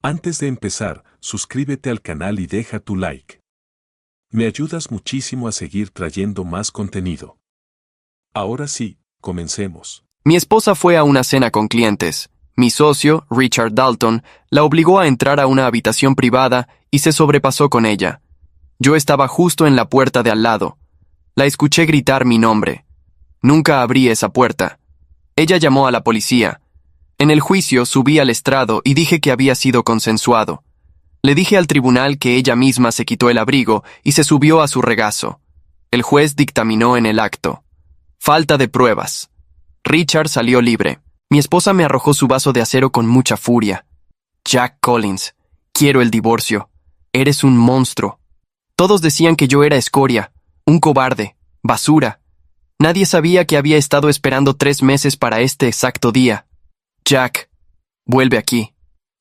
Antes de empezar, suscríbete al canal y deja tu like. Me ayudas muchísimo a seguir trayendo más contenido. Ahora sí, comencemos. Mi esposa fue a una cena con clientes. Mi socio, Richard Dalton, la obligó a entrar a una habitación privada y se sobrepasó con ella. Yo estaba justo en la puerta de al lado. La escuché gritar mi nombre. Nunca abrí esa puerta. Ella llamó a la policía. En el juicio subí al estrado y dije que había sido consensuado. Le dije al tribunal que ella misma se quitó el abrigo y se subió a su regazo. El juez dictaminó en el acto: falta de pruebas. Richard salió libre. Mi esposa me arrojó su vaso de acero con mucha furia. Jack Collins, quiero el divorcio. Eres un monstruo. Todos decían que yo era escoria, un cobarde, basura. Nadie sabía que había estado esperando 3 meses para este exacto día. Jack, vuelve aquí.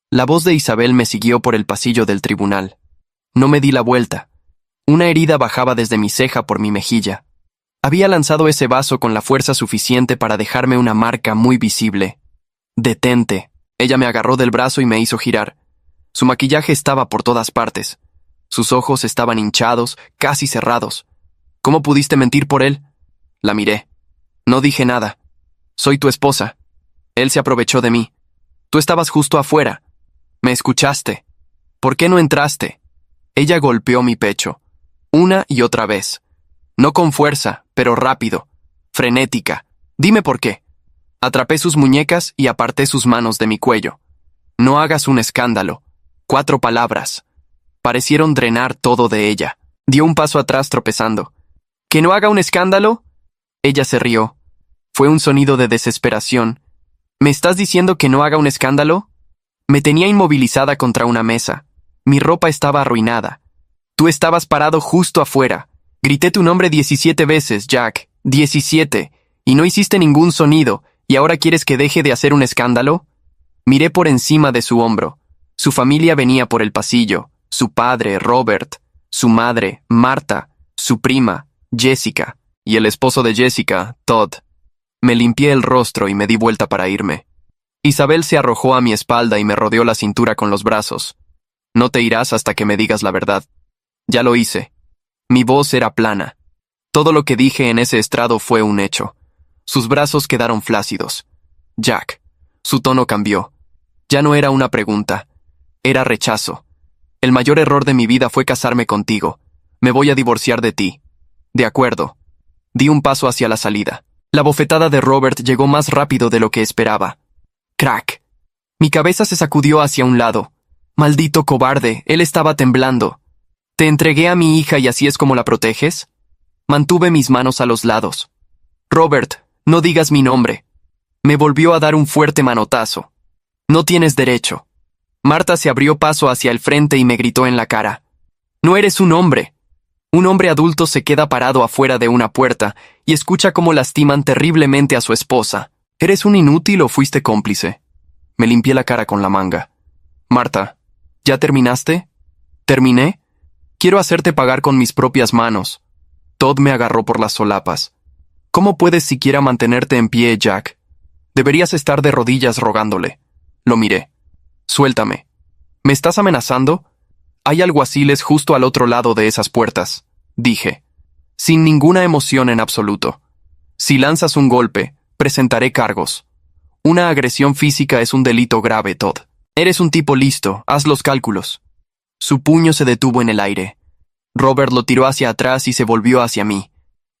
La voz de Isabel me siguió por el pasillo del tribunal. No me di la vuelta. Una herida bajaba desde mi ceja por mi mejilla. Había lanzado ese vaso con la fuerza suficiente para dejarme una marca muy visible. Detente. Ella me agarró del brazo y me hizo girar. Su maquillaje estaba por todas partes. Sus ojos estaban hinchados, casi cerrados. ¿Cómo pudiste mentir por él? La miré. No dije nada. Soy tu esposa. Él se aprovechó de mí. Tú estabas justo afuera. Me escuchaste. ¿Por qué no entraste? Ella golpeó mi pecho. Una y otra vez. No con fuerza, pero rápido. Frenética. Dime por qué. Atrapé sus muñecas y aparté sus manos de mi cuello. No hagas un escándalo. 4 palabras. Parecieron drenar todo de ella. Dio un paso atrás tropezando. ¿Que no haga un escándalo? Ella se rió. Fue un sonido de desesperación. ¿Me estás diciendo que no haga un escándalo? Me tenía inmovilizada contra una mesa. Mi ropa estaba arruinada. Tú estabas parado justo afuera. Grité tu nombre 17 veces, Jack. 17. Y no hiciste ningún sonido. ¿Y ahora quieres que deje de hacer un escándalo? Miré por encima de su hombro. Su familia venía por el pasillo. Su padre, Robert. Su madre, Marta. Su prima, Jessica. Y el esposo de Jessica, Todd. Me limpié el rostro y me di vuelta para irme. Isabel se arrojó a mi espalda y me rodeó la cintura con los brazos. No te irás hasta que me digas la verdad. Ya lo hice. Mi voz era plana. Todo lo que dije en ese estrado fue un hecho. Sus brazos quedaron flácidos. Jack. Su tono cambió. Ya no era una pregunta. Era rechazo. El mayor error de mi vida fue casarme contigo. Me voy a divorciar de ti. De acuerdo. Di un paso hacia la salida. La bofetada de Robert llegó más rápido de lo que esperaba. Crack. Mi cabeza se sacudió hacia un lado. Maldito cobarde, él estaba temblando. ¿Te entregué a mi hija y así es como la proteges? Mantuve mis manos a los lados. Robert, no digas mi nombre. Me volvió a dar un fuerte manotazo. No tienes derecho. Marta se abrió paso hacia el frente y me gritó en la cara. No eres un hombre. Un hombre adulto se queda parado afuera de una puerta y escucha cómo lastiman terriblemente a su esposa. ¿Eres un inútil o fuiste cómplice? Me limpié la cara con la manga. Marta, ¿ya terminaste? ¿Terminé? Quiero hacerte pagar con mis propias manos. Todd me agarró por las solapas. ¿Cómo puedes siquiera mantenerte en pie, Jack? Deberías estar de rodillas rogándole. Lo miré. Suéltame. ¿Me estás amenazando? Hay alguaciles justo al otro lado de esas puertas, dije, sin ninguna emoción en absoluto. Si lanzas un golpe, presentaré cargos. Una agresión física es un delito grave, Todd. Eres un tipo listo, haz los cálculos. Su puño se detuvo en el aire. Robert lo tiró hacia atrás y se volvió hacia mí.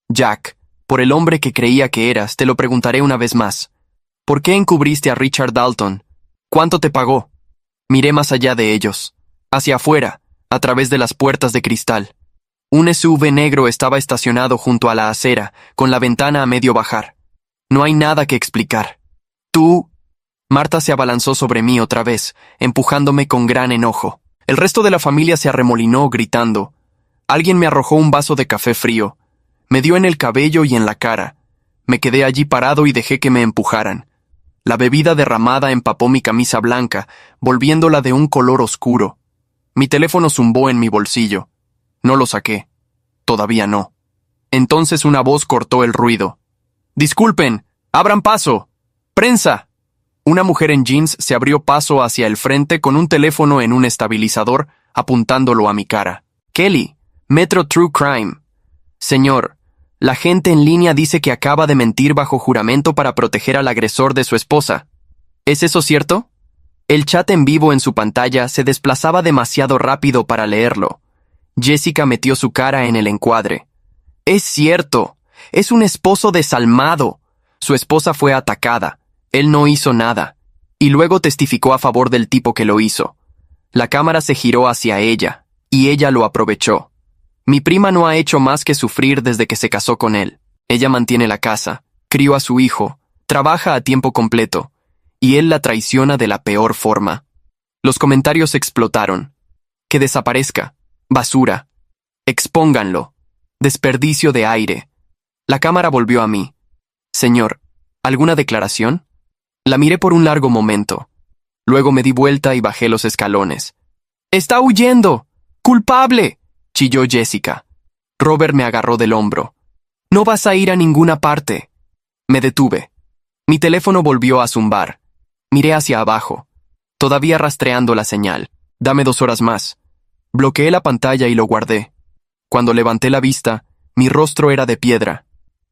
Jack, por el hombre que creía que eras, te lo preguntaré una vez más. ¿Por qué encubriste a Richard Dalton? ¿Cuánto te pagó? Miré más allá de ellos. Hacia afuera, a través de las puertas de cristal. Un SUV negro estaba estacionado junto a la acera, con la ventana a medio bajar. No hay nada que explicar. Tú... Marta se abalanzó sobre mí otra vez, empujándome con gran enojo. El resto de la familia se arremolinó, gritando. Alguien me arrojó un vaso de café frío. Me dio en el cabello y en la cara. Me quedé allí parado y dejé que me empujaran. La bebida derramada empapó mi camisa blanca, volviéndola de un color oscuro. Mi teléfono zumbó en mi bolsillo. No lo saqué. Todavía no. Entonces una voz cortó el ruido. «¡Disculpen! ¡Abran paso! ¡Prensa!». Una mujer en jeans se abrió paso hacia el frente con un teléfono en un estabilizador, apuntándolo a mi cara. Kelly, Metro True Crime. Señor, la gente en línea dice que acaba de mentir bajo juramento para proteger al agresor de su esposa. ¿Es eso cierto? El chat en vivo en su pantalla se desplazaba demasiado rápido para leerlo. Jessica metió su cara en el encuadre. Es cierto. Es un esposo desalmado. Su esposa fue atacada. Él no hizo nada. Y luego testificó a favor del tipo que lo hizo. La cámara se giró hacia ella, y ella lo aprovechó. Mi prima no ha hecho más que sufrir desde que se casó con él. Ella mantiene la casa, crió a su hijo, trabaja a tiempo completo, y él la traiciona de la peor forma. Los comentarios explotaron. Que desaparezca. Basura. Expónganlo. Desperdicio de aire. La cámara volvió a mí. Señor, ¿alguna declaración? La miré por un largo momento. Luego me di vuelta y bajé los escalones. ¡Está huyendo! ¡Culpable!, chilló Jessica. Robert me agarró del hombro. No vas a ir a ninguna parte. Me detuve. Mi teléfono volvió a zumbar. Miré hacia abajo, todavía rastreando la señal. Dame 2 horas más. Bloqueé la pantalla y lo guardé. Cuando levanté la vista, mi rostro era de piedra.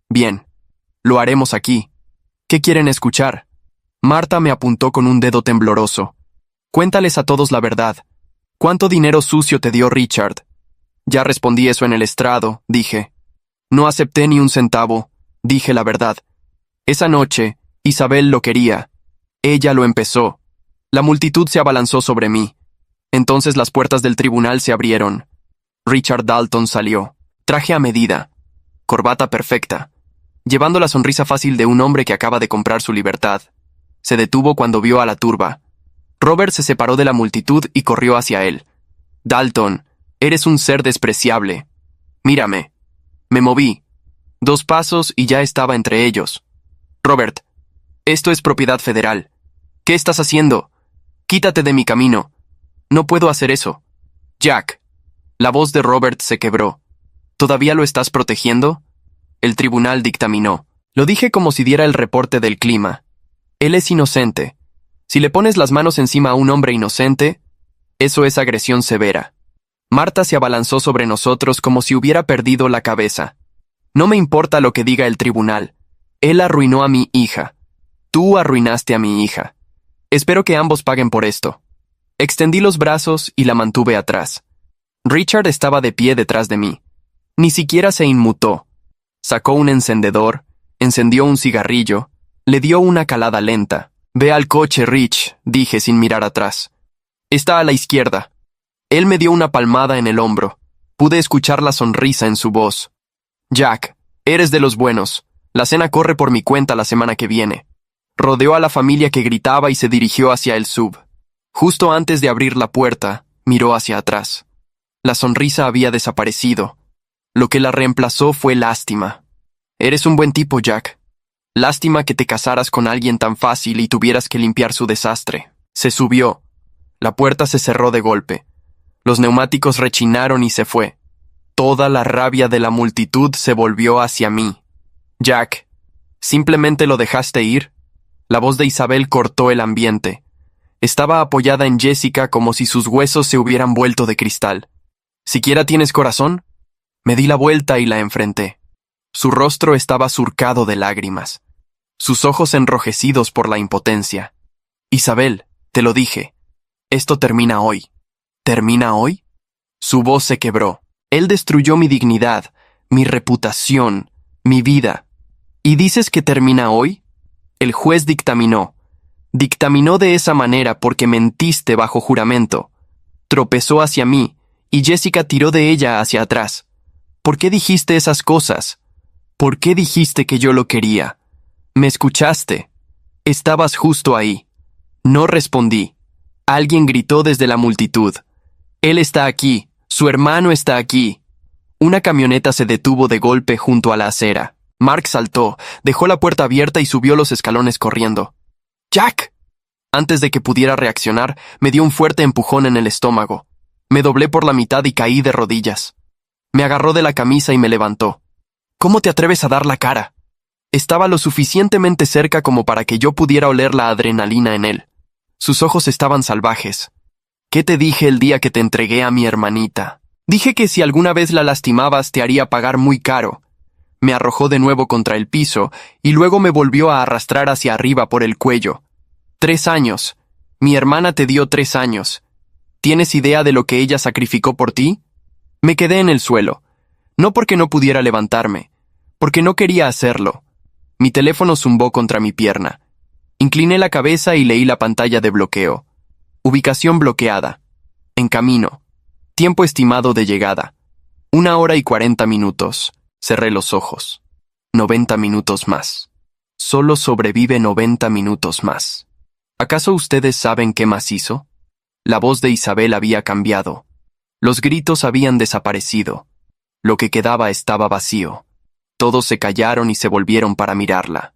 Bien, lo haremos aquí. ¿Qué quieren escuchar? Marta me apuntó con un dedo tembloroso. Cuéntales a todos la verdad. ¿Cuánto dinero sucio te dio Richard? Ya respondí eso en el estrado, dije. No acepté ni un centavo, dije la verdad. Esa noche, Isabel lo quería. Ella lo empezó. La multitud se abalanzó sobre mí. Entonces las puertas del tribunal se abrieron. Richard Dalton salió. Traje a medida. Corbata perfecta. Llevando la sonrisa fácil de un hombre que acaba de comprar su libertad. Se detuvo cuando vio a la turba. Robert se separó de la multitud y corrió hacia él. Dalton, eres un ser despreciable. Mírame. Me moví. 2 pasos y ya estaba entre ellos. Robert, esto es propiedad federal. ¿Qué estás haciendo? Quítate de mi camino. No puedo hacer eso. Jack. La voz de Robert se quebró. ¿Todavía lo estás protegiendo? El tribunal dictaminó. Lo dije como si diera el reporte del clima. Él es inocente. Si le pones las manos encima a un hombre inocente, eso es agresión severa. Marta se abalanzó sobre nosotros como si hubiera perdido la cabeza. No me importa lo que diga el tribunal. Él arruinó a mi hija. Tú arruinaste a mi hija. Espero que ambos paguen por esto. Extendí los brazos y la mantuve atrás. Richard estaba de pie detrás de mí. Ni siquiera se inmutó. Sacó un encendedor, encendió un cigarrillo, le dio una calada lenta. Ve al coche, Rich, dije sin mirar atrás. Está a la izquierda. Él me dio una palmada en el hombro. Pude escuchar la sonrisa en su voz. Jack, eres de los buenos. La cena corre por mi cuenta la semana que viene. Rodeó a la familia que gritaba y se dirigió hacia el sub. Justo antes de abrir la puerta, miró hacia atrás. La sonrisa había desaparecido. Lo que la reemplazó fue lástima. Eres un buen tipo, Jack. Lástima que te casaras con alguien tan fácil y tuvieras que limpiar su desastre. Se subió. La puerta se cerró de golpe. Los neumáticos rechinaron y se fue. Toda la rabia de la multitud se volvió hacia mí. Jack, ¿simplemente lo dejaste ir? La voz de Isabel cortó el ambiente. Estaba apoyada en Jessica como si sus huesos se hubieran vuelto de cristal. ¿Siquiera tienes corazón? Me di la vuelta y la enfrenté. Su rostro estaba surcado de lágrimas. Sus ojos enrojecidos por la impotencia. Isabel, te lo dije. Esto termina hoy. ¿Termina hoy? Su voz se quebró. Él destruyó mi dignidad, mi reputación, mi vida. ¿Y dices que termina hoy? El juez dictaminó. Dictaminó de esa manera porque mentiste bajo juramento. Tropezó hacia mí, y Jessica tiró de ella hacia atrás. ¿Por qué dijiste esas cosas? ¿Por qué dijiste que yo lo quería? ¿Me escuchaste? Estabas justo ahí. No respondí. Alguien gritó desde la multitud. Él está aquí. Su hermano está aquí. Una camioneta se detuvo de golpe junto a la acera. Mark saltó, dejó la puerta abierta y subió los escalones corriendo. ¡Jack! Antes de que pudiera reaccionar, me dio un fuerte empujón en el estómago. Me doblé por la mitad y caí de rodillas. Me agarró de la camisa y me levantó. ¿Cómo te atreves a dar la cara? Estaba lo suficientemente cerca como para que yo pudiera oler la adrenalina en él. Sus ojos estaban salvajes. ¿Qué te dije el día que te entregué a mi hermanita? Dije que si alguna vez la lastimabas te haría pagar muy caro. Me arrojó de nuevo contra el piso y luego me volvió a arrastrar hacia arriba por el cuello. 3 años. Mi hermana te dio 3 años. ¿Tienes idea de lo que ella sacrificó por ti? Me quedé en el suelo. No porque no pudiera levantarme, porque no quería hacerlo. Mi teléfono zumbó contra mi pierna. Incliné la cabeza y leí la pantalla de bloqueo. Ubicación bloqueada. En camino. Tiempo estimado de llegada. 1 hora y 40 minutos. Cerré los ojos. 90 minutos más. Solo sobrevive 90 minutos más. ¿Acaso ustedes saben qué más hizo? La voz de Isabel había cambiado. Los gritos habían desaparecido. Lo que quedaba estaba vacío. Todos se callaron y se volvieron para mirarla.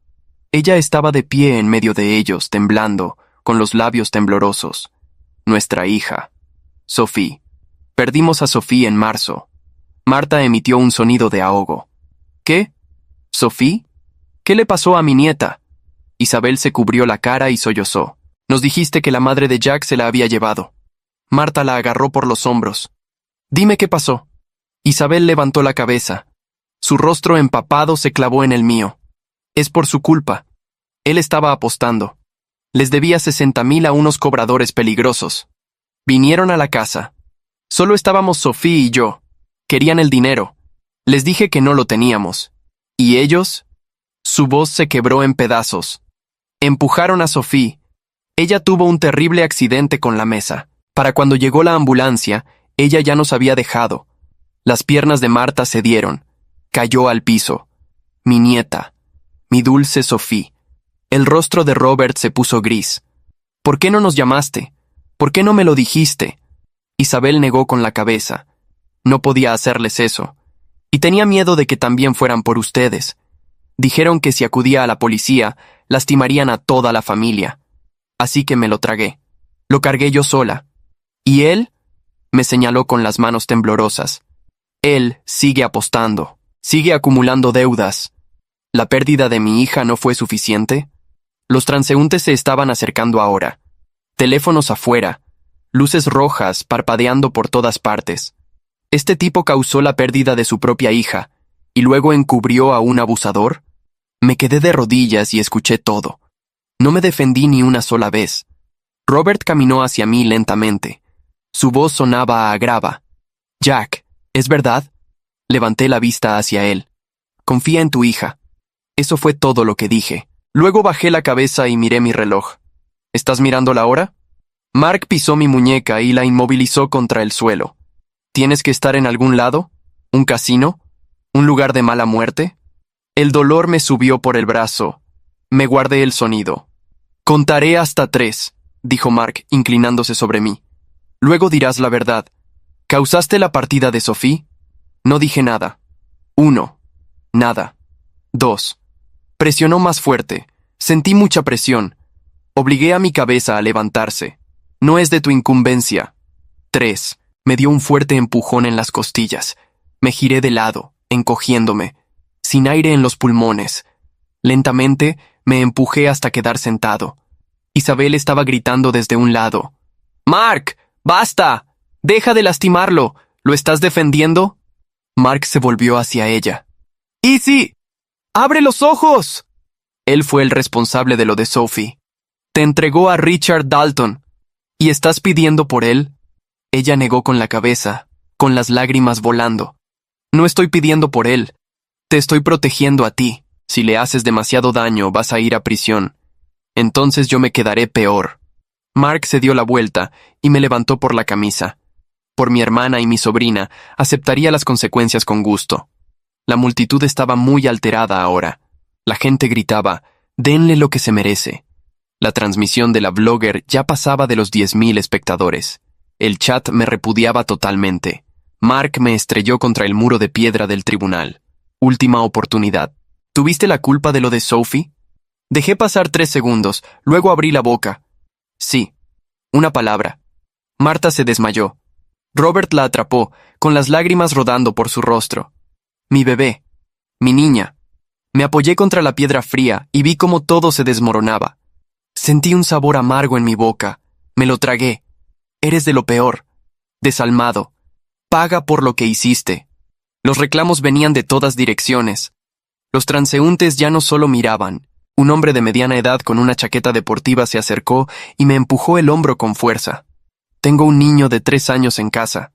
Ella estaba de pie en medio de ellos, temblando, con los labios temblorosos. Nuestra hija. Sophie. Perdimos a Sophie en marzo. Marta emitió un sonido de ahogo. ¿Qué? ¿Sophie? ¿Qué le pasó a mi nieta? Isabel se cubrió la cara y sollozó. Nos dijiste que la madre de Jack se la había llevado. Marta la agarró por los hombros. Dime qué pasó. Isabel levantó la cabeza. Su rostro empapado se clavó en el mío. Es por su culpa. Él estaba apostando. Les debía 60,000 a unos cobradores peligrosos. Vinieron a la casa. Solo estábamos Sophie y yo. Querían el dinero. Les dije que no lo teníamos. ¿Y ellos? Su voz se quebró en pedazos. Empujaron a Sophie. Ella tuvo un terrible accidente con la mesa. Para cuando llegó la ambulancia, ella ya nos había dejado. Las piernas de Marta cedieron. Cayó al piso. Mi nieta. Mi dulce Sophie. El rostro de Robert se puso gris. ¿Por qué no nos llamaste? ¿Por qué no me lo dijiste? Isabel negó con la cabeza. No podía hacerles eso. Y tenía miedo de que también fueran por ustedes. Dijeron que si acudía a la policía, lastimarían a toda la familia. Así que me lo tragué. Lo cargué yo sola. ¿Y él? Me señaló con las manos temblorosas. Él sigue apostando. Sigue acumulando deudas. ¿La pérdida de mi hija no fue suficiente? Los transeúntes se estaban acercando ahora. Teléfonos afuera. Luces rojas parpadeando por todas partes. ¿Este tipo causó la pérdida de su propia hija y luego encubrió a un abusador? Me quedé de rodillas y escuché todo. No me defendí ni una sola vez. Robert caminó hacia mí lentamente. Su voz sonaba a grava. Jack, ¿es verdad? Levanté la vista hacia él. Confía en tu hija. Eso fue todo lo que dije. Luego bajé la cabeza y miré mi reloj. ¿Estás mirando la hora? Mark pisó mi muñeca y la inmovilizó contra el suelo. ¿Tienes que estar en algún lado? ¿Un casino? ¿Un lugar de mala muerte? El dolor me subió por el brazo. Me guardé el sonido. Contaré hasta 3, dijo Mark, inclinándose sobre mí. Luego dirás la verdad. ¿Causaste la partida de Sophie? No dije nada. 1. Nada. 2. Presionó más fuerte. Sentí mucha presión. Obligué a mi cabeza a levantarse. No es de tu incumbencia. 3. Me dio un fuerte empujón en las costillas. Me giré de lado, encogiéndome, sin aire en los pulmones. Lentamente me empujé hasta quedar sentado. Isabel estaba gritando desde un lado. «¡Mark! ¡Basta! ¡Deja de lastimarlo! ¿Lo estás defendiendo?» Mark se volvió hacia ella. «¡Izzy! ¡Abre los ojos!» Él fue el responsable de lo de Sophie. Te entregó a Richard Dalton. ¿Y estás pidiendo por él? Ella negó con la cabeza, con las lágrimas volando. No estoy pidiendo por él. Te estoy protegiendo a ti. Si le haces demasiado daño, vas a ir a prisión. Entonces yo me quedaré peor. Mark se dio la vuelta y me levantó por la camisa. Por mi hermana y mi sobrina, aceptaría las consecuencias con gusto. La multitud estaba muy alterada ahora. La gente gritaba, «Denle lo que se merece». La transmisión de la blogger ya pasaba de los 10,000 espectadores. El chat me repudiaba totalmente. Mark me estrelló contra el muro de piedra del tribunal. Última oportunidad. ¿Tuviste la culpa de lo de Sophie? Dejé pasar 3 segundos, luego abrí la boca. Sí. Una palabra. Marta se desmayó. Robert la atrapó, con las lágrimas rodando por su rostro. Mi bebé. Mi niña. Me apoyé contra la piedra fría y vi cómo todo se desmoronaba. Sentí un sabor amargo en mi boca. Me lo tragué. Eres de lo peor. Desalmado. Paga por lo que hiciste. Los reclamos venían de todas direcciones. Los transeúntes ya no solo miraban. Un hombre de mediana edad con una chaqueta deportiva se acercó y me empujó el hombro con fuerza. Tengo un niño de 3 años en casa.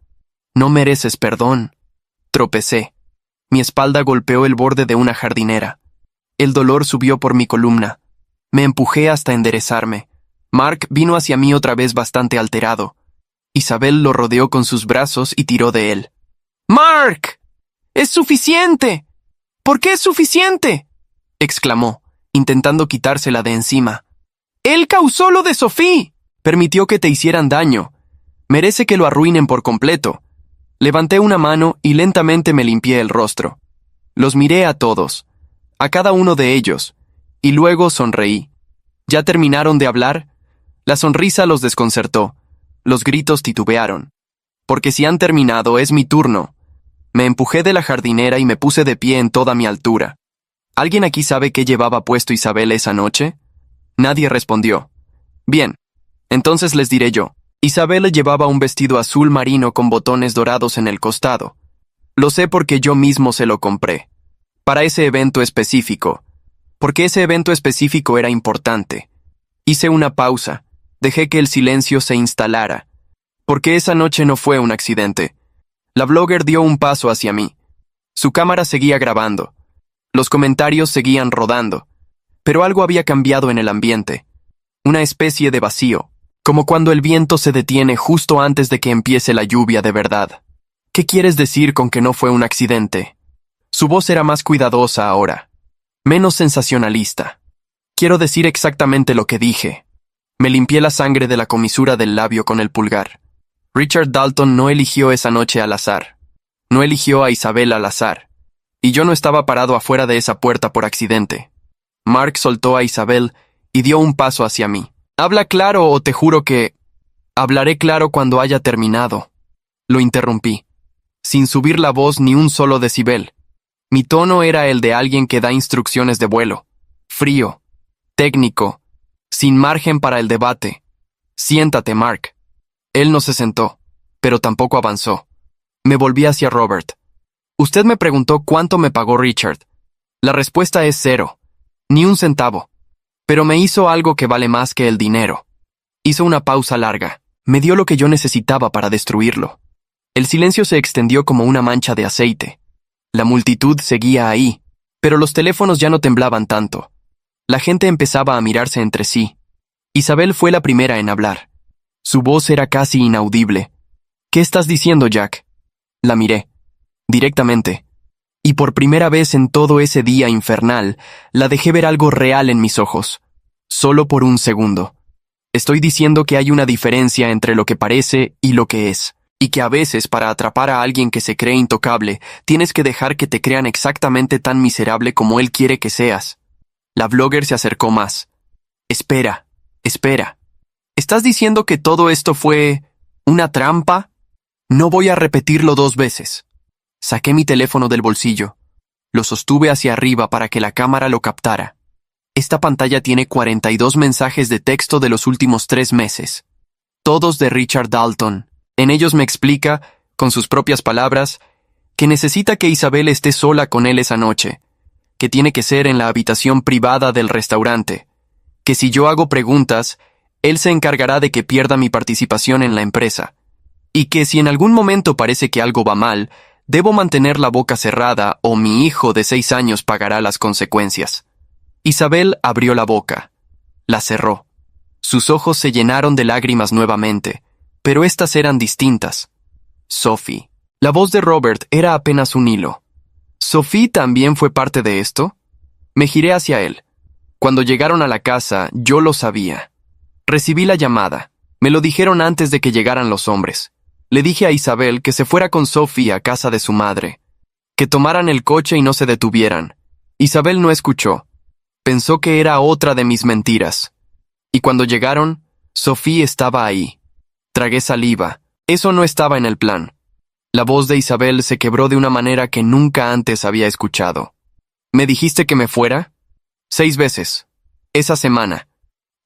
No mereces perdón. Tropecé. Mi espalda golpeó el borde de una jardinera. El dolor subió por mi columna. Me empujé hasta enderezarme. Mark vino hacia mí otra vez bastante alterado. Isabel lo rodeó con sus brazos y tiró de él. ¡Mark! ¡Es suficiente! ¿Por qué es suficiente?, exclamó, intentando quitársela de encima. Él causó lo de Sophie. Permitió que te hicieran daño. Merece que lo arruinen por completo. Levanté una mano y lentamente me limpié el rostro. Los miré a todos, a cada uno de ellos, y luego sonreí. ¿Ya terminaron de hablar? La sonrisa los desconcertó. Los gritos titubearon. Porque si han terminado, es mi turno. Me empujé de la jardinera y me puse de pie en toda mi altura. ¿Alguien aquí sabe qué llevaba puesto Isabel esa noche? Nadie respondió. Bien, entonces les diré yo. Isabel llevaba un vestido azul marino con botones dorados en el costado. Lo sé porque yo mismo se lo compré. Para ese evento específico. Porque ese evento específico era importante. Hice una pausa. Dejé que el silencio se instalara. Porque esa noche no fue un accidente. La blogger dio un paso hacia mí. Su cámara seguía grabando. Los comentarios seguían rodando. Pero algo había cambiado en el ambiente. Una especie de vacío. Como cuando el viento se detiene justo antes de que empiece la lluvia de verdad. ¿Qué quieres decir con que no fue un accidente? Su voz era más cuidadosa ahora. Menos sensacionalista. Quiero decir exactamente lo que dije. Me limpié la sangre de la comisura del labio con el pulgar. Richard Dalton no eligió esa noche al azar. No eligió a Isabel al azar. Y yo no estaba parado afuera de esa puerta por accidente. Mark soltó a Isabel y dio un paso hacia mí. Habla claro o te juro que... Hablaré claro cuando haya terminado. Lo interrumpí. Sin subir la voz ni un solo decibel. Mi tono era el de alguien que da instrucciones de vuelo. Frío. Técnico. Sin margen para el debate. Siéntate, Mark. Él no se sentó, pero tampoco avanzó. Me volví hacia Robert. Usted me preguntó cuánto me pagó Richard. La respuesta es 0. Ni un centavo. Pero me hizo algo que vale más que el dinero. Hizo una pausa larga. Me dio lo que yo necesitaba para destruirlo. El silencio se extendió como una mancha de aceite. La multitud seguía ahí, pero los teléfonos ya no temblaban tanto. La gente empezaba a mirarse entre sí. Isabel fue la primera en hablar. Su voz era casi inaudible. ¿Qué estás diciendo, Jack? La miré. Directamente. Y por primera vez en todo ese día infernal, la dejé ver algo real en mis ojos. Solo por un segundo. Estoy diciendo que hay una diferencia entre lo que parece y lo que es. Y que a veces, para atrapar a alguien que se cree intocable, tienes que dejar que te crean exactamente tan miserable como él quiere que seas. La blogger se acercó más. Espera. ¿Estás diciendo que todo esto fue... una trampa? No voy a repetirlo 2 veces. Saqué mi teléfono del bolsillo. Lo sostuve hacia arriba para que la cámara lo captara. Esta pantalla tiene 42 mensajes de texto de los últimos 3 meses. Todos de Richard Dalton. En ellos me explica, con sus propias palabras, que necesita que Isabel esté sola con él esa noche, que tiene que ser en la habitación privada del restaurante, que si yo hago preguntas, él se encargará de que pierda mi participación en la empresa, y que si en algún momento parece que algo va mal, debo mantener la boca cerrada o mi hijo de 6 años pagará las consecuencias. Isabel abrió la boca. La cerró. Sus ojos se llenaron de lágrimas nuevamente, pero estas eran distintas. Sophie. La voz de Robert era apenas un hilo. ¿Sophie también fue parte de esto? Me giré hacia él. Cuando llegaron a la casa, yo lo sabía. Recibí la llamada. Me lo dijeron antes de que llegaran los hombres. Le dije a Isabel que se fuera con Sophie a casa de su madre. Que tomaran el coche y no se detuvieran. Isabel no escuchó. Pensó que era otra de mis mentiras. Y cuando llegaron, Sophie estaba ahí. Tragué saliva. Eso no estaba en el plan. La voz de Isabel se quebró de una manera que nunca antes había escuchado. ¿Me dijiste que me fuera? 6 veces. Esa semana.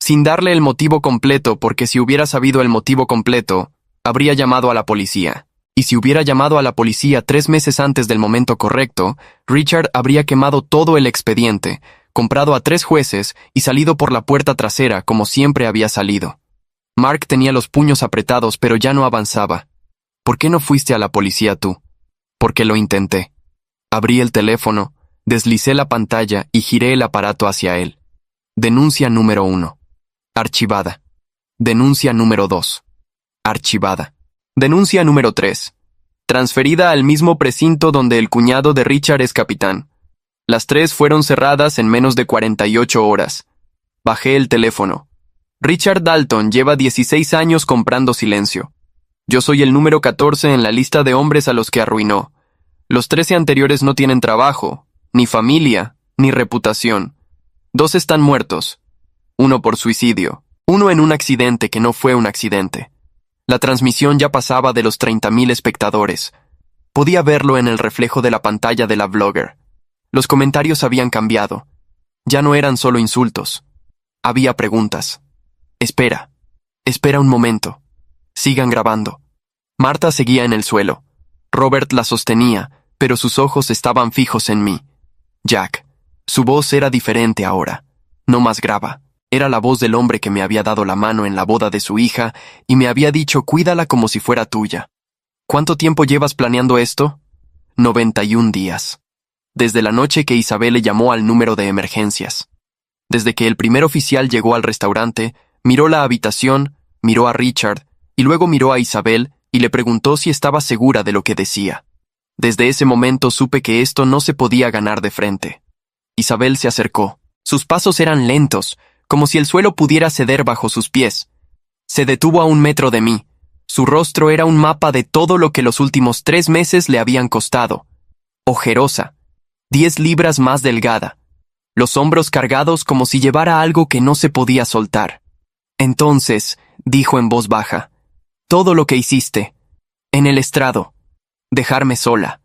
Sin darle el motivo completo, porque si hubiera sabido el motivo completo, habría llamado a la policía. Y si hubiera llamado a la policía 3 meses antes del momento correcto, Richard habría quemado todo el expediente, comprado a 3 jueces y salido por la puerta trasera como siempre había salido. Mark tenía los puños apretados, pero ya no avanzaba. ¿Por qué no fuiste a la policía tú? Porque lo intenté. Abrí el teléfono, deslicé la pantalla y giré el aparato hacia él. Denuncia número 1. Archivada. Denuncia número 2. Archivada. Denuncia número 3. Transferida al mismo precinto donde el cuñado de Richard es capitán. Las 3 fueron cerradas en menos de 48 horas. Bajé el teléfono. Richard Dalton lleva 16 años comprando silencio. Yo soy el número 14 en la lista de hombres a los que arruinó. Los 13 anteriores no tienen trabajo, ni familia, ni reputación. 2 están muertos. 1 por suicidio. 1 en un accidente que no fue un accidente. La transmisión ya pasaba de los 30,000 espectadores. Podía verlo en el reflejo de la pantalla de la blogger. Los comentarios habían cambiado. Ya no eran solo insultos. Había preguntas. Espera. Espera un momento. Sigan grabando. Marta seguía en el suelo. Robert la sostenía, pero sus ojos estaban fijos en mí. Jack. Su voz era diferente ahora. No más grava. Era la voz del hombre que me había dado la mano en la boda de su hija y me había dicho cuídala como si fuera tuya. ¿Cuánto tiempo llevas planeando esto? 91 días. Desde la noche que Isabel le llamó al número de emergencias. Desde que el primer oficial llegó al restaurante, miró la habitación, miró a Richard, y luego miró a Isabel y le preguntó si estaba segura de lo que decía. Desde ese momento supe que esto no se podía ganar de frente. Isabel se acercó. Sus pasos eran lentos, como si el suelo pudiera ceder bajo sus pies. Se detuvo a 1 metro de mí. Su rostro era un mapa de todo lo que los últimos 3 meses le habían costado. Ojerosa, 10 libras más delgada, los hombros cargados como si llevara algo que no se podía soltar. Entonces, dijo en voz baja, todo lo que hiciste, en el estrado, dejarme sola,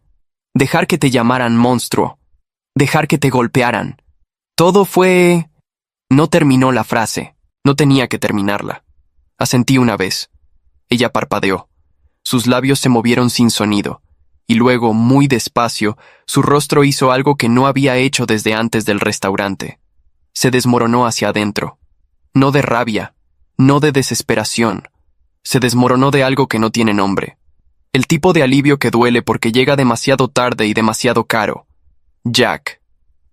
dejar que te llamaran monstruo, dejar que te golpearan. Todo fue... No terminó la frase, no tenía que terminarla. Asentí una vez. Ella parpadeó. Sus labios se movieron sin sonido, y luego, muy despacio, su rostro hizo algo que no había hecho desde antes del restaurante. Se desmoronó hacia adentro. No de rabia, no de desesperación. Se desmoronó de algo que no tiene nombre. El tipo de alivio que duele porque llega demasiado tarde y demasiado caro. Jack.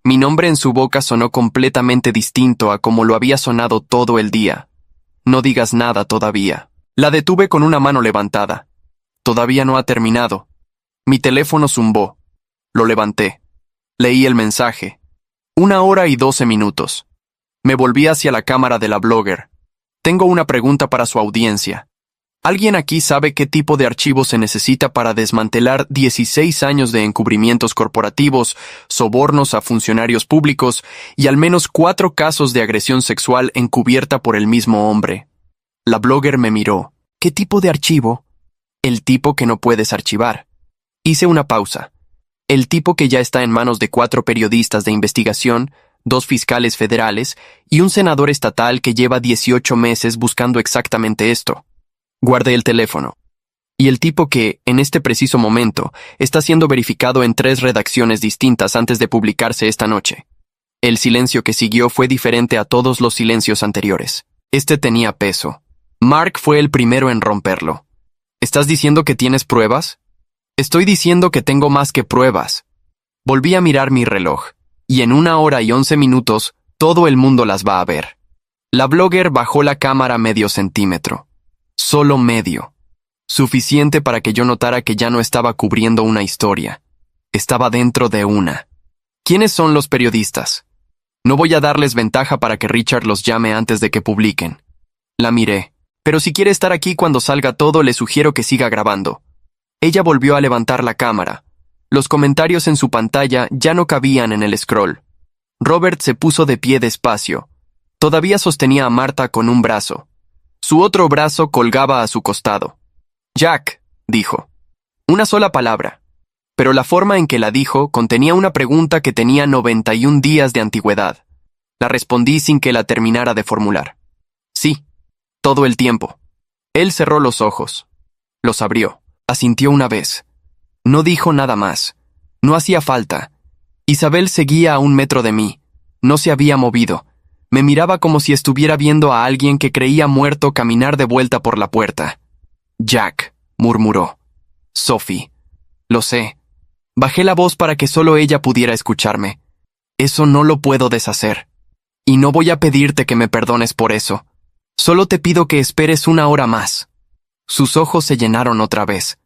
Mi nombre en su boca sonó completamente distinto a como lo había sonado todo el día. No digas nada todavía. La detuve con una mano levantada. Todavía no ha terminado. Mi teléfono zumbó. Lo levanté. Leí el mensaje. 1 hora y 12 minutos. Me volví hacia la cámara de la blogger. Tengo una pregunta para su audiencia. ¿Alguien aquí sabe qué tipo de archivo se necesita para desmantelar 16 años de encubrimientos corporativos, sobornos a funcionarios públicos y al menos 4 casos de agresión sexual encubierta por el mismo hombre? La blogger me miró. ¿Qué tipo de archivo? El tipo que no puedes archivar. Hice una pausa. El tipo que ya está en manos de 4 periodistas de investigación, 2 fiscales federales y un senador estatal que lleva 18 meses buscando exactamente esto. Guardé el teléfono. Y el tipo que, en este preciso momento, está siendo verificado en 3 redacciones distintas antes de publicarse esta noche. El silencio que siguió fue diferente a todos los silencios anteriores. Este tenía peso. Mark fue el primero en romperlo. ¿Estás diciendo que tienes pruebas? Estoy diciendo que tengo más que pruebas. Volví a mirar mi reloj, y en 1 hora y 11 minutos, todo el mundo las va a ver. La blogger bajó la cámara medio centímetro. Solo medio. Suficiente para que yo notara que ya no estaba cubriendo una historia. Estaba dentro de una. ¿Quiénes son los periodistas? No voy a darles ventaja para que Richard los llame antes de que publiquen. La miré. Pero si quiere estar aquí cuando salga todo, le sugiero que siga grabando. Ella volvió a levantar la cámara. Los comentarios en su pantalla ya no cabían en el scroll. Robert se puso de pie despacio. Todavía sostenía a Marta con un brazo. Su otro brazo colgaba a su costado. Jack, dijo. Una sola palabra. pero la forma en que la dijo contenía una pregunta que tenía 91 días de antigüedad. La respondí sin que la terminara de formular. Sí, todo el tiempo. Él cerró los ojos. Los abrió. Asintió una vez. No dijo nada más. No hacía falta. Isabel seguía a 1 metro de mí. No se había movido. Me miraba como si estuviera viendo a alguien que creía muerto caminar de vuelta por la puerta. Jack, murmuró. Sophie. Lo sé. Bajé la voz para que solo ella pudiera escucharme. Eso no lo puedo deshacer. Y no voy a pedirte que me perdones por eso. Solo te pido que esperes 1 hora más. Sus ojos se llenaron otra vez.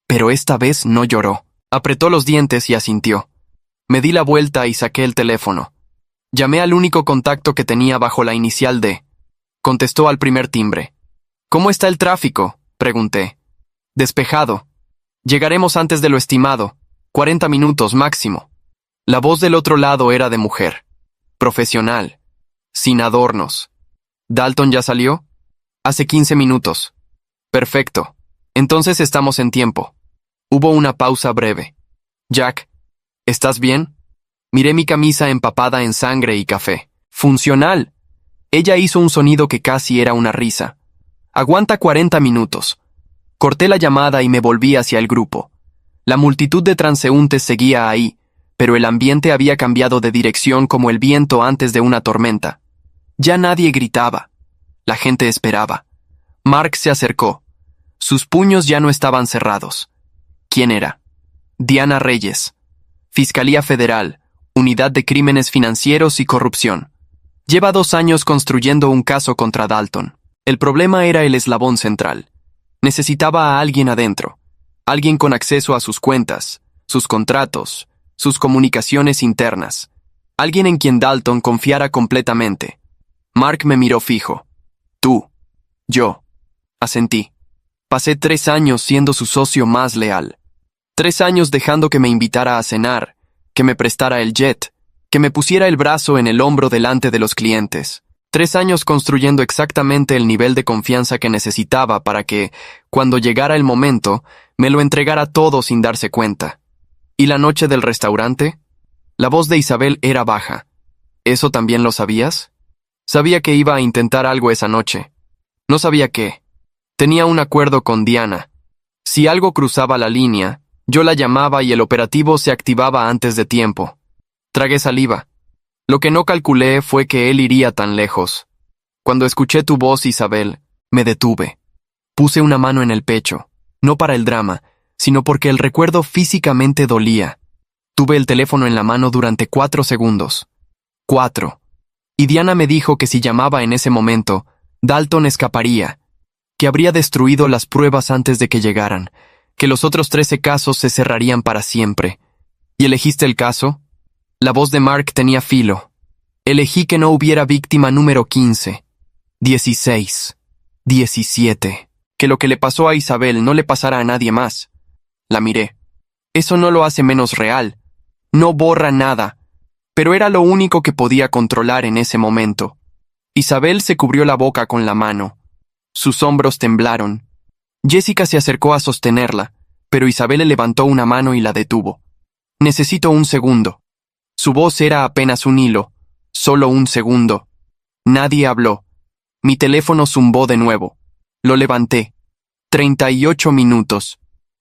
Pero esta vez no lloró. Apretó los dientes y asintió. Me di la vuelta y saqué el teléfono. Llamé al único contacto que tenía bajo la inicial D. Contestó al primer timbre. ¿Cómo está el tráfico?, pregunté. Despejado. Llegaremos antes de lo estimado. 40 minutos máximo. La voz del otro lado era de mujer. Profesional. Sin adornos. ¿Dalton ya salió? Hace 15 minutos. Perfecto. Entonces estamos en tiempo. Hubo una pausa breve. Jack, ¿estás bien? Miré mi camisa empapada en sangre y café. Funcional. Ella hizo un sonido que casi era una risa. Aguanta 40 minutos. Corté la llamada y me volví hacia el grupo. La multitud de transeúntes seguía ahí, pero el ambiente había cambiado de dirección como el viento antes de una tormenta. Ya nadie gritaba. La gente esperaba. Mark se acercó. Sus puños ya no estaban cerrados. ¿Quién era? Diana Reyes. Fiscalía Federal, Unidad de Crímenes Financieros y Corrupción. Lleva 2 años construyendo un caso contra Dalton. El problema era el eslabón central. Necesitaba a alguien adentro. Alguien con acceso a sus cuentas, sus contratos, sus comunicaciones internas. Alguien en quien Dalton confiara completamente. Mark me miró fijo. Tú. Yo. Asentí. Pasé 3 años siendo su socio más leal. 3 años dejando que me invitara a cenar, que me prestara el jet, que me pusiera el brazo en el hombro delante de los clientes. 3 años construyendo exactamente el nivel de confianza que necesitaba para que, cuando llegara el momento, me lo entregara todo sin darse cuenta. ¿Y la noche del restaurante? La voz de Isabel era baja. ¿Eso también lo sabías? Sabía que iba a intentar algo esa noche. No sabía qué. Tenía un acuerdo con Diana. Si algo cruzaba la línea, yo la llamaba y el operativo se activaba antes de tiempo. Tragué saliva. Lo que no calculé fue que él iría tan lejos. Cuando escuché tu voz, Isabel, me detuve. Puse una mano en el pecho, no para el drama, sino porque el recuerdo físicamente dolía. Tuve el teléfono en la mano durante 4 segundos. 4. Y Diana me dijo que si llamaba en ese momento, Dalton escaparía, que habría destruido las pruebas antes de que llegaran, que los otros 13 casos se cerrarían para siempre. ¿Y elegiste el caso? La voz de Mark tenía filo. Elegí que no hubiera víctima número 15, 16, 17. Que lo que le pasó a Isabel no le pasara a nadie más. La miré. Eso no lo hace menos real. No borra nada. Pero era lo único que podía controlar en ese momento. Isabel se cubrió la boca con la mano. Sus hombros temblaron. Jessica se acercó a sostenerla, pero Isabel le levantó una mano y la detuvo. Necesito 1 segundo. Su voz era apenas un hilo. Solo 1 segundo. Nadie habló. Mi teléfono zumbó de nuevo. Lo levanté. 38 minutos.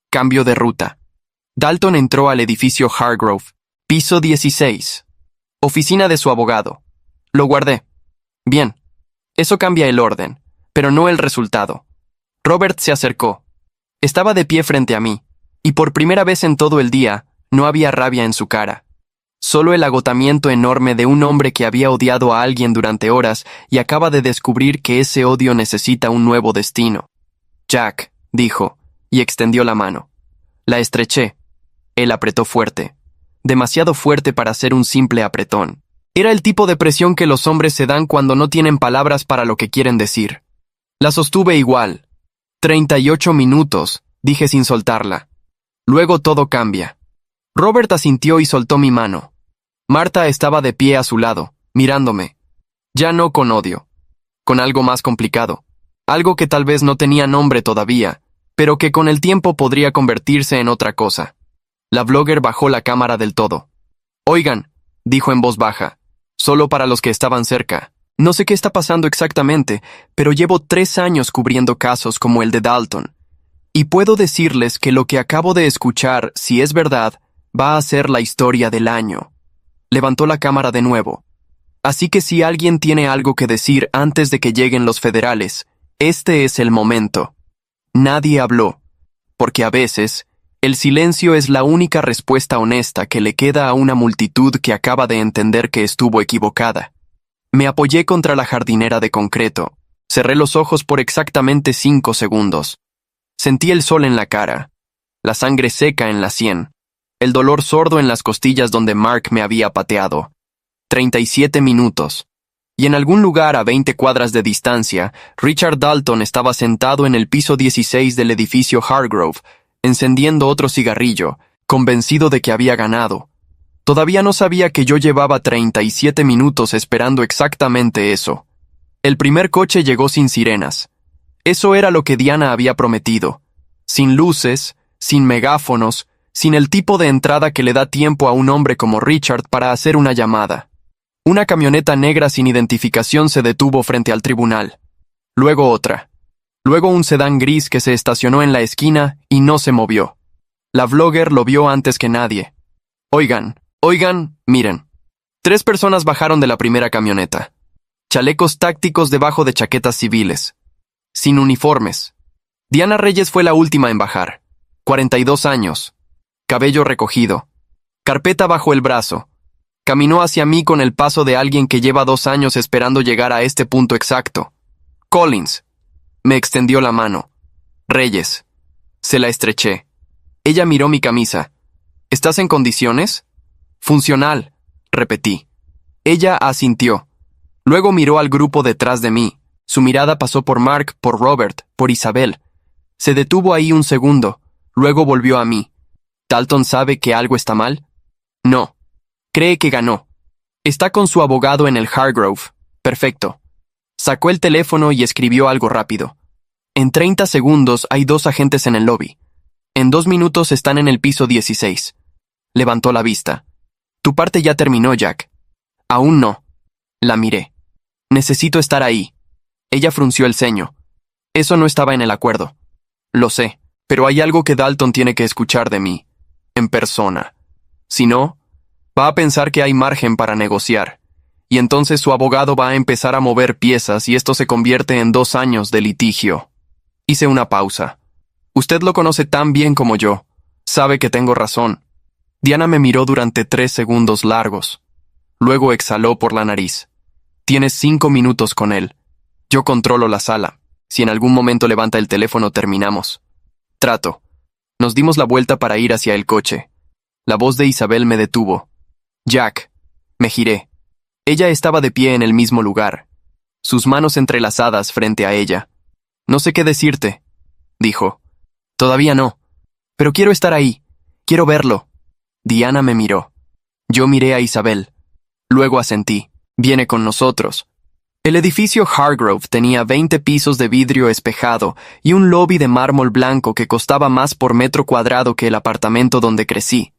Cambio de ruta. Dalton entró al edificio Hargrove, piso 16. Oficina de su abogado. Lo guardé. Bien. Eso cambia el orden, pero no el resultado. Robert se acercó. Estaba de pie frente a mí, y por primera vez en todo el día, no había rabia en su cara. Solo el agotamiento enorme de un hombre que había odiado a alguien durante horas y acaba de descubrir que ese odio necesita un nuevo destino. Jack, dijo, y extendió la mano. La estreché. Él apretó fuerte. Demasiado fuerte para ser un simple apretón. Era el tipo de presión que los hombres se dan cuando no tienen palabras para lo que quieren decir. La sostuve igual. 38 minutos, dije sin soltarla. Luego todo cambia. Robert asintió y soltó mi mano. Marta estaba de pie a su lado, mirándome. Ya no con odio. Con algo más complicado. Algo que tal vez no tenía nombre todavía, pero que con el tiempo podría convertirse en otra cosa. La blogger bajó la cámara del todo. Oigan, dijo en voz baja, solo para los que estaban cerca. No sé qué está pasando exactamente, pero llevo 3 años cubriendo casos como el de Dalton. Y puedo decirles que lo que acabo de escuchar, si es verdad, va a ser la historia del año. Levantó la cámara de nuevo. Así que si alguien tiene algo que decir antes de que lleguen los federales, este es el momento. Nadie habló, porque a veces, el silencio es la única respuesta honesta que le queda a una multitud que acaba de entender que estuvo equivocada. Me apoyé contra la jardinera de concreto. Cerré los ojos por exactamente 5 segundos. Sentí el sol en la cara, la sangre seca en la sien, el dolor sordo en las costillas donde Mark me había pateado. 37 minutos. Y en algún lugar a 20 cuadras de distancia, Richard Dalton estaba sentado en el piso 16 del edificio Hargrove, encendiendo otro cigarrillo, convencido de que había ganado. Todavía no sabía que yo llevaba 37 minutos esperando exactamente eso. El primer coche llegó sin sirenas. Eso era lo que Diana había prometido. Sin luces, sin megáfonos, sin el tipo de entrada que le da tiempo a un hombre como Richard para hacer una llamada. Una camioneta negra sin identificación se detuvo frente al tribunal. Luego otra. Luego un sedán gris que se estacionó en la esquina y no se movió. La blogger lo vio antes que nadie. Oigan, miren. 3 personas bajaron de la primera camioneta. Chalecos tácticos debajo de chaquetas civiles. Sin uniformes. Diana Reyes fue la última en bajar. 42 años. Cabello recogido. Carpeta bajo el brazo. Caminó hacia mí con el paso de alguien que lleva 2 años esperando llegar a este punto exacto. Collins. Me extendió la mano. Reyes. Se la estreché. Ella miró mi camisa. ¿Estás en condiciones? Funcional, repetí. Ella asintió. Luego miró al grupo detrás de mí. Su mirada pasó por Mark, por Robert, por Isabel. Se detuvo ahí un segundo. Luego volvió a mí. ¿Dalton sabe que algo está mal? No. Cree que ganó. Está con su abogado en el Hargrove. Perfecto. Sacó el teléfono y escribió algo rápido. En 30 segundos hay 2 agentes en el lobby. En 2 minutos están en el piso 16. Levantó la vista. Tu parte ya terminó, Jack. Aún no. La miré. Necesito estar ahí. Ella frunció el ceño. Eso no estaba en el acuerdo. Lo sé, pero hay algo que Dalton tiene que escuchar de mí. En persona. Si no, va a pensar que hay margen para negociar. Y entonces su abogado va a empezar a mover piezas y esto se convierte en 2 años de litigio. Hice una pausa. Usted lo conoce tan bien como yo. Sabe que tengo razón. Diana me miró durante 3 segundos largos. Luego exhaló por la nariz. Tienes 5 minutos con él. Yo controlo la sala. Si en algún momento levanta el teléfono, terminamos. Trato. Nos dimos la vuelta para ir hacia el coche. La voz de Isabel me detuvo. Jack. Me giré. Ella estaba de pie en el mismo lugar, sus manos entrelazadas frente a ella. No sé qué decirte, dijo. Todavía no. Pero quiero estar ahí. Quiero verlo. Diana me miró. Yo miré a Isabel. Luego asentí. Viene con nosotros. El edificio Hargrove tenía 20 pisos de vidrio espejado y un lobby de mármol blanco que costaba más por metro cuadrado que el apartamento donde crecí.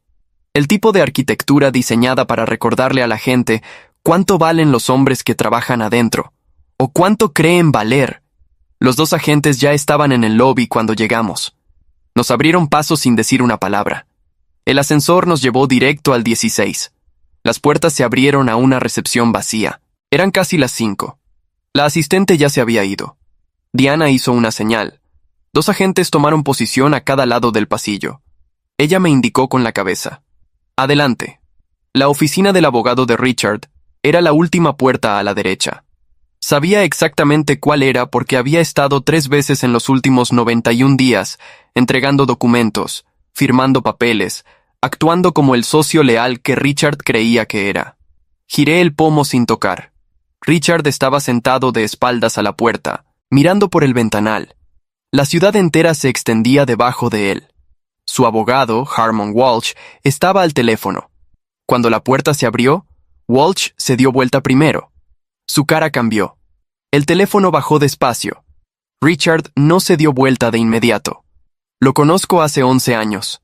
El tipo de arquitectura diseñada para recordarle a la gente cuánto valen los hombres que trabajan adentro, o cuánto creen valer. Los 2 agentes ya estaban en el lobby cuando llegamos. Nos abrieron paso sin decir una palabra. El ascensor nos llevó directo al 16. Las puertas se abrieron a una recepción vacía. Eran casi las 5. La asistente ya se había ido. Diana hizo una señal. 2 agentes tomaron posición a cada lado del pasillo. Ella me indicó con la cabeza. Adelante. La oficina del abogado de Richard era la última puerta a la derecha. Sabía exactamente cuál era porque había estado 3 veces en los últimos 91 días, entregando documentos, firmando papeles, actuando como el socio leal que Richard creía que era. Giré el pomo sin tocar. Richard estaba sentado de espaldas a la puerta, mirando por el ventanal. La ciudad entera se extendía debajo de él. Su abogado, Harmon Walsh, estaba al teléfono. Cuando la puerta se abrió, Walsh se dio vuelta primero. Su cara cambió. El teléfono bajó despacio. Richard no se dio vuelta de inmediato. Lo conozco hace 11 años.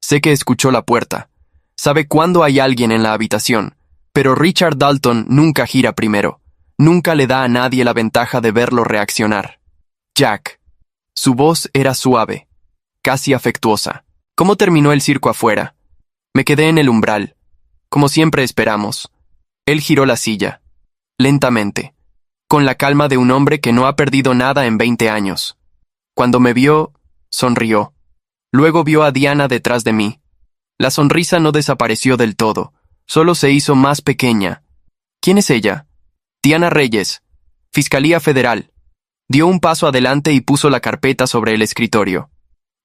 Sé que escuchó la puerta. Sabe cuándo hay alguien en la habitación. Pero Richard Dalton nunca gira primero. Nunca le da a nadie la ventaja de verlo reaccionar. Jack. Su voz era suave, casi afectuosa. ¿Cómo terminó el circo afuera? Me quedé en el umbral. Como siempre esperamos. Él giró la silla. Lentamente. Con la calma de un hombre que no ha perdido nada en 20 años. Cuando me vio, sonrió. Luego vio a Diana detrás de mí. La sonrisa no desapareció del todo, solo se hizo más pequeña. ¿Quién es ella? Diana Reyes, Fiscalía Federal. Dio un paso adelante y puso la carpeta sobre el escritorio.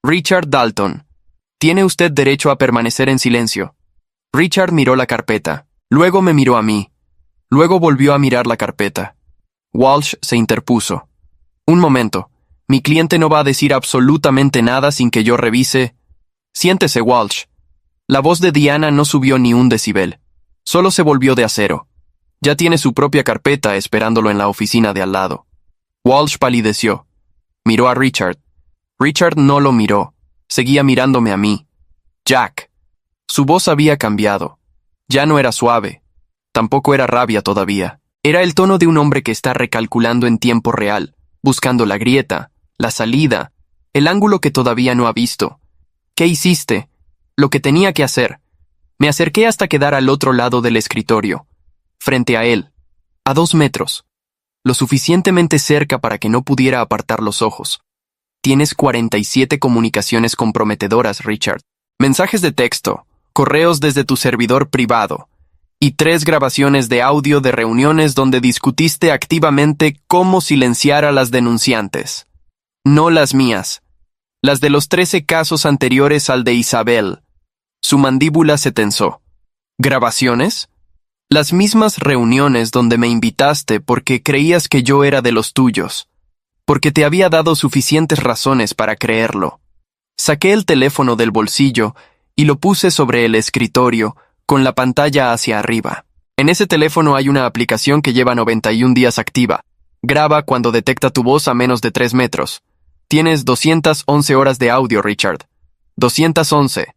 Richard Dalton. Tiene usted derecho a permanecer en silencio. Richard miró la carpeta. Luego me miró a mí. Luego volvió a mirar la carpeta. Walsh se interpuso. Un momento. Mi cliente no va a decir absolutamente nada sin que yo revise. Siéntese, Walsh. La voz de Diana no subió ni un decibel. Solo se volvió de acero. Ya tiene su propia carpeta esperándolo en la oficina de al lado. Walsh palideció. Miró a Richard. Richard no lo miró. Seguía mirándome a mí. Jack. Su voz había cambiado. Ya no era suave. Tampoco era rabia todavía. Era el tono de un hombre que está recalculando en tiempo real, buscando la grieta, la salida, el ángulo que todavía no ha visto. ¿Qué hiciste? Lo que tenía que hacer. Me acerqué hasta quedar al otro lado del escritorio, frente a él, a 2 metros, lo suficientemente cerca para que no pudiera apartar los ojos. Tienes 47 comunicaciones comprometedoras, Richard. Mensajes de texto, correos desde tu servidor privado, y 3 grabaciones de audio de reuniones donde discutiste activamente cómo silenciar a las denunciantes. No las mías. Las de los 13 casos anteriores al de Isabel. Su mandíbula se tensó. ¿Grabaciones? Las mismas reuniones donde me invitaste porque creías que yo era de los tuyos. Porque te había dado suficientes razones para creerlo. Saqué el teléfono del bolsillo y lo puse sobre el escritorio, con la pantalla hacia arriba. En ese teléfono hay una aplicación que lleva 91 días activa. Graba cuando detecta tu voz a menos de 3 metros. Tienes 211 horas de audio, Richard. 211.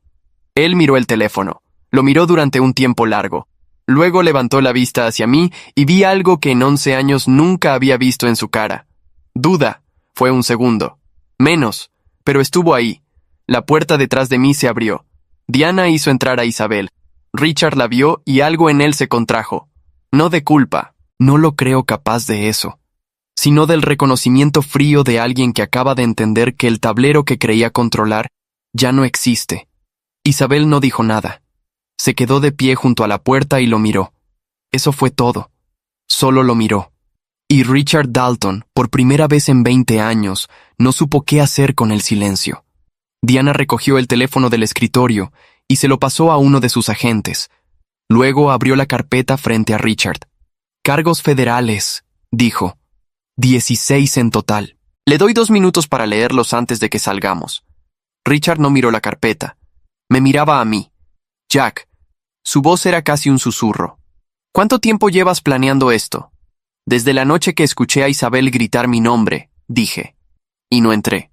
Él miró el teléfono. Lo miró durante un tiempo largo. Luego levantó la vista hacia mí y vi algo que en 11 años nunca había visto en su cara. Duda. Fue un segundo. Menos. Pero estuvo ahí. La puerta detrás de mí se abrió. Diana hizo entrar a Isabel. Richard la vio y algo en él se contrajo. No de culpa. No lo creo capaz de eso. Sino del reconocimiento frío de alguien que acaba de entender que el tablero que creía controlar ya no existe. Isabel no dijo nada. Se quedó de pie junto a la puerta y lo miró. Eso fue todo. Solo lo miró. Y Richard Dalton, por primera vez en 20 años, no supo qué hacer con el silencio. Diana recogió el teléfono del escritorio y se lo pasó a uno de sus agentes. Luego abrió la carpeta frente a Richard. Cargos federales, dijo. 16 en total. Le doy 2 minutos para leerlos antes de que salgamos. Richard no miró la carpeta. Me miraba a mí. Jack. Su voz era casi un susurro. ¿Cuánto tiempo llevas planeando esto? Desde la noche que escuché a Isabel gritar mi nombre, dije. Y no entré.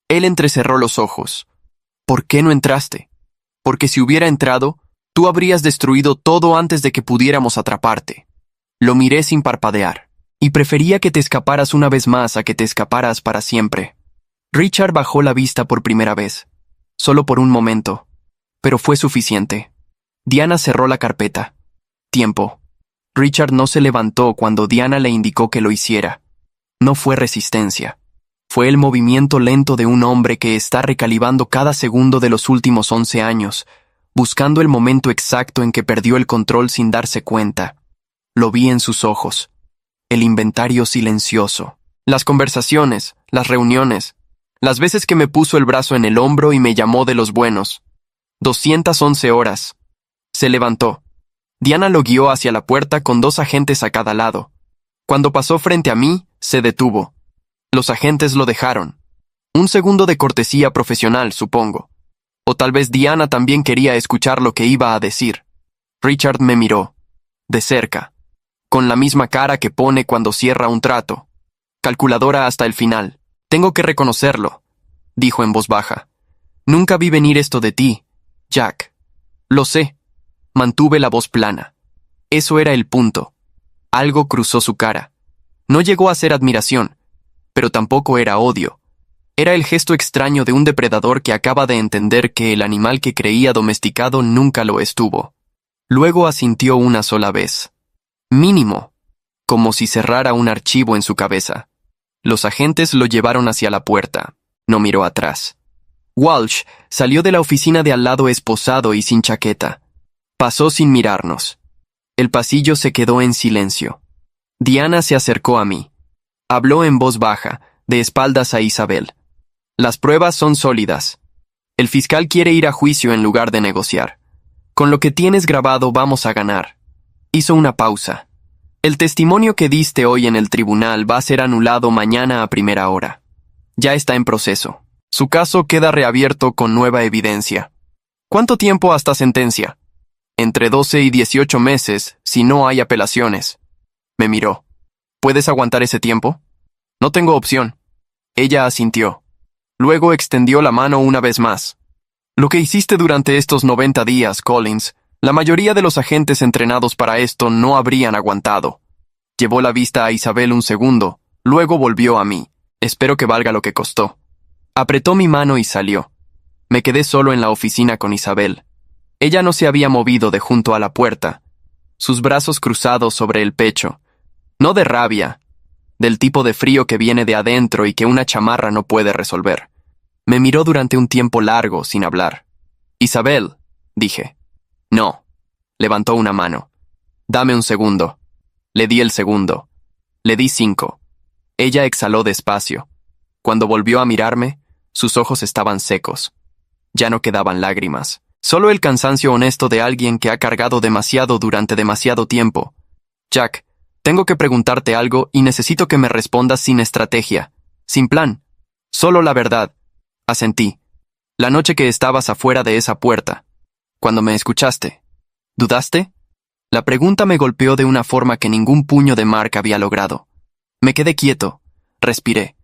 Él entrecerró los ojos. ¿Por qué no entraste? Porque si hubiera entrado, tú habrías destruido todo antes de que pudiéramos atraparte. Lo miré sin parpadear. Y prefería que te escaparas una vez más a que te escaparas para siempre. Richard bajó la vista por primera vez. Solo por un momento. Pero fue suficiente. Diana cerró la carpeta. Tiempo. Richard no se levantó cuando Diana le indicó que lo hiciera. No fue resistencia. Fue el movimiento lento de un hombre que está recalibando cada segundo de los últimos 11 años, buscando el momento exacto en que perdió el control sin darse cuenta. Lo vi en sus ojos. El inventario silencioso. Las conversaciones, las reuniones, las veces que me puso el brazo en el hombro y me llamó de los buenos. 211 horas. Se levantó. Diana lo guió hacia la puerta con 2 agentes a cada lado. Cuando pasó frente a mí, se detuvo. Los agentes lo dejaron. Un segundo de cortesía profesional, supongo. O tal vez Diana también quería escuchar lo que iba a decir. Richard me miró. De cerca. Con la misma cara que pone cuando cierra un trato. Calculadora hasta el final. Tengo que reconocerlo, dijo en voz baja. Nunca vi venir esto de ti. Jack. Lo sé. Mantuve la voz plana. Eso era el punto. Algo cruzó su cara. No llegó a ser admiración, pero tampoco era odio. Era el gesto extraño de un depredador que acaba de entender que el animal que creía domesticado nunca lo estuvo. Luego asintió una sola vez. Mínimo, como si cerrara un archivo en su cabeza. Los agentes lo llevaron hacia la puerta. No miró atrás. Walsh salió de la oficina de al lado esposado y sin chaqueta. Pasó sin mirarnos. El pasillo se quedó en silencio. Diana se acercó a mí. Habló en voz baja, de espaldas a Isabel. Las pruebas son sólidas. El fiscal quiere ir a juicio en lugar de negociar. Con lo que tienes grabado vamos a ganar. Hizo una pausa. El testimonio que diste hoy en el tribunal va a ser anulado mañana a primera hora. Ya está en proceso. Su caso queda reabierto con nueva evidencia. ¿Cuánto tiempo hasta sentencia? Entre 12 y 18 meses, si no hay apelaciones. Me miró. ¿Puedes aguantar ese tiempo? No tengo opción. Ella asintió. Luego extendió la mano una vez más. Lo que hiciste durante estos 90 días, Collins, la mayoría de los agentes entrenados para esto no habrían aguantado. Llevó la vista a Isabel un segundo, luego volvió a mí. Espero que valga lo que costó. Apretó mi mano y salió. Me quedé solo en la oficina con Isabel. Ella no se había movido de junto a la puerta, sus brazos cruzados sobre el pecho. No de rabia, del tipo de frío que viene de adentro y que una chamarra no puede resolver. Me miró durante un tiempo largo sin hablar. Isabel, dije. No. Levantó una mano. Dame un segundo. Le di el segundo. Le di 5. Ella exhaló despacio. Cuando volvió a mirarme, sus ojos estaban secos. Ya no quedaban lágrimas. Solo el cansancio honesto de alguien que ha cargado demasiado durante demasiado tiempo. Jack, tengo que preguntarte algo y necesito que me respondas sin estrategia, sin plan. Solo la verdad. Asentí. La noche que estabas afuera de esa puerta. Cuando me escuchaste. ¿Dudaste? La pregunta me golpeó de una forma que ningún puño de Mark había logrado. Me quedé quieto. Respiré.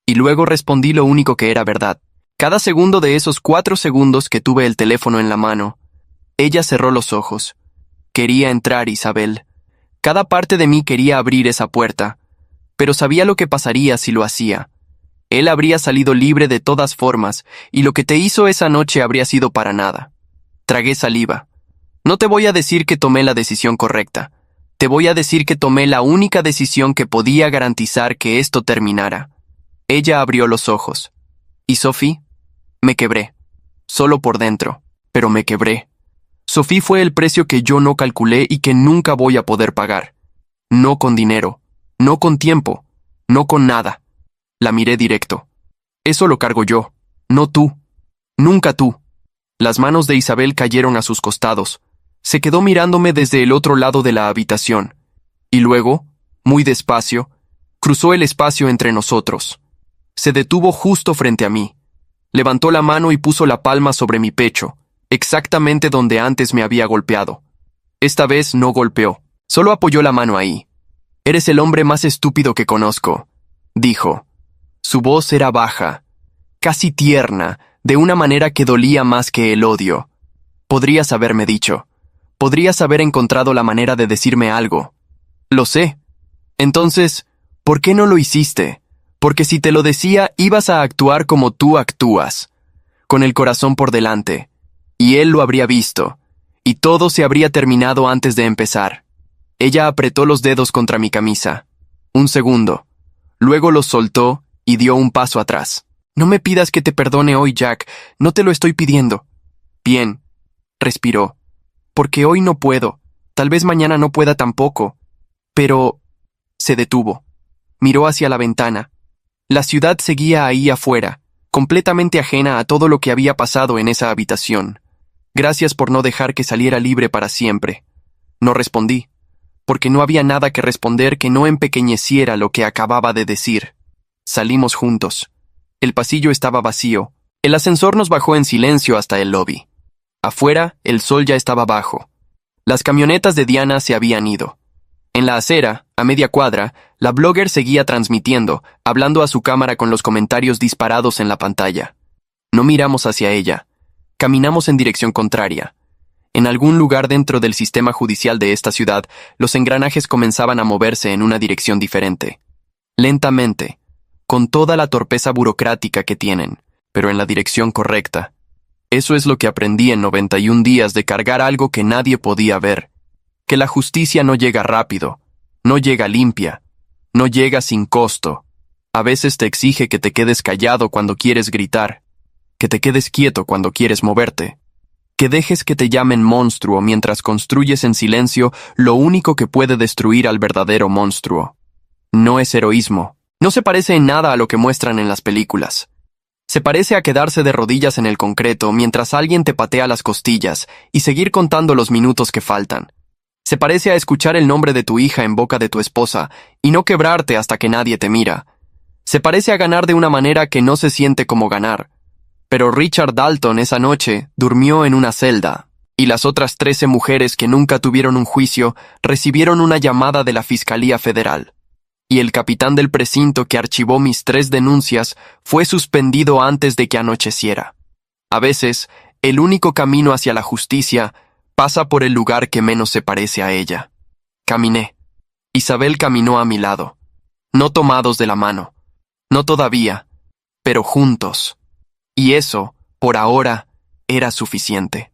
Y luego respondí lo único que era verdad. Cada segundo de esos 4 segundos que tuve el teléfono en la mano, ella cerró los ojos. Quería entrar, Isabel. Cada parte de mí quería abrir esa puerta, pero sabía lo que pasaría si lo hacía. Él habría salido libre de todas formas, y lo que te hizo esa noche habría sido para nada. Tragué saliva. No te voy a decir que tomé la decisión correcta. Te voy a decir que tomé la única decisión que podía garantizar que esto terminara. Ella abrió los ojos. ¿Y Sophie? Me quebré. Solo por dentro, pero me quebré. Sophie fue el precio que yo no calculé y que nunca voy a poder pagar. No con dinero, no con tiempo, no con nada. La miré directo. Eso lo cargo yo, no tú. Nunca tú. Las manos de Isabel cayeron a sus costados. Se quedó mirándome desde el otro lado de la habitación. Y luego, muy despacio, cruzó el espacio entre nosotros. Se detuvo justo frente a mí. Levantó la mano y puso la palma sobre mi pecho, exactamente donde antes me había golpeado. Esta vez no golpeó, solo apoyó la mano ahí. Eres el hombre más estúpido que conozco, dijo. Su voz era baja, casi tierna, de una manera que dolía más que el odio. Podrías haberme dicho. Podrías haber encontrado la manera de decirme algo. Lo sé. Entonces, ¿por qué no lo hiciste? Porque si te lo decía, ibas a actuar como tú actúas, con el corazón por delante, y él lo habría visto, y todo se habría terminado antes de empezar. Ella apretó los dedos contra mi camisa. Un segundo. Luego los soltó y dio un paso atrás. No me pidas que te perdone hoy, Jack, no te lo estoy pidiendo. Bien, respiró. Porque hoy no puedo, tal vez mañana no pueda tampoco. Pero... Se detuvo. Miró hacia la ventana. La ciudad seguía ahí afuera, completamente ajena a todo lo que había pasado en esa habitación. Gracias por no dejar que saliera libre para siempre. No respondí, porque no había nada que responder que no empequeñeciera lo que acababa de decir. Salimos juntos. El pasillo estaba vacío. El ascensor nos bajó en silencio hasta el lobby. Afuera, el sol ya estaba bajo. Las camionetas de Diana se habían ido. En la acera, a media cuadra, la blogger seguía transmitiendo, hablando a su cámara con los comentarios disparados en la pantalla. No miramos hacia ella. Caminamos en dirección contraria. En algún lugar dentro del sistema judicial de esta ciudad, los engranajes comenzaban a moverse en una dirección diferente. Lentamente, con toda la torpeza burocrática que tienen, pero en la dirección correcta. Eso es lo que aprendí en 91 días de cargar algo que nadie podía ver. Que la justicia no llega rápido, no llega limpia, no llega sin costo. A veces te exige que te quedes callado cuando quieres gritar, que te quedes quieto cuando quieres moverte, que dejes que te llamen monstruo mientras construyes en silencio lo único que puede destruir al verdadero monstruo. No es heroísmo, no se parece en nada a lo que muestran en las películas. Se parece a quedarse de rodillas en el concreto mientras alguien te patea las costillas y seguir contando los minutos que faltan. Se parece a escuchar el nombre de tu hija en boca de tu esposa y no quebrarte hasta que nadie te mira. Se parece a ganar de una manera que no se siente como ganar. Pero Richard Dalton esa noche durmió en una celda, y las otras 13 mujeres que nunca tuvieron un juicio recibieron una llamada de la Fiscalía Federal. Y el capitán del precinto que archivó mis 3 denuncias fue suspendido antes de que anocheciera. A veces, el único camino hacia la justicia pasa por el lugar que menos se parece a ella. Caminé. Isabel caminó a mi lado. No tomados de la mano. No todavía, pero juntos. Y eso, por ahora, era suficiente.